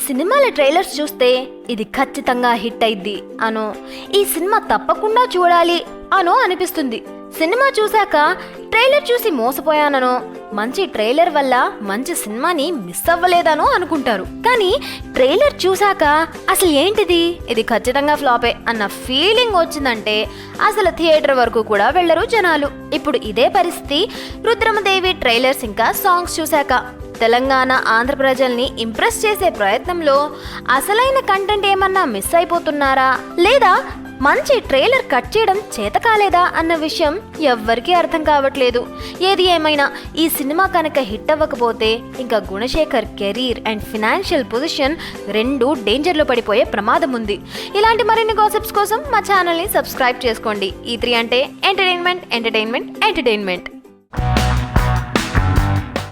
సినిమాల ట్రైలర్స్ చూస్తే ఇది ఖచ్చితంగా హిట్ అయిద్ది అనో, ఈ సినిమా తప్పకుండా చూడాలి అనో అనిపిస్తుంది. సినిమా చూశాక ట్రైలర్ చూసి మోసపోయాననో, మంచి ట్రైలర్ వల్ల మంచి సినిమాని మిస్ అవ్వలేదనో అనుకుంటారు. కానీ ట్రైలర్ చూశాక అసలు ఏంటిది, ఇది ఖచ్చితంగా ఫ్లాపే అన్న ఫీలింగ్ వచ్చిందంటే అసలు థియేటర్ వరకు కూడా వెళ్లరు జనాలు. ఇప్పుడు ఇదే పరిస్థితి రుద్రమదేవి ట్రైలర్స్ ఇంకా సాంగ్స్ చూశాక. తెలంగాణ ఆంధ్ర ప్రజల్ని ఇంప్రెస్ చేసే ప్రయత్నంలో అసలైన కంటెంట్ ఏమన్నా మిస్ అయిపోతున్నారా, లేదా మంచి ట్రైలర్ కట్ చేయడం చేత కాలేదా అన్న విషయం ఎవ్వరికీ అర్థం కావట్లేదు. ఏది ఏమైనా ఈ సినిమా కనుక హిట్ అవ్వకపోతే ఇంకా Gunasekhar career and financial position రెండూ డేంజర్లో పడిపోయే ప్రమాదం ఉంది. ఇలాంటి మరిన్ని గాసిప్స్ కోసం మా ఛానల్ని సబ్స్క్రైబ్ చేసుకోండి. E3 అంటే ఎంటర్టైన్మెంట్.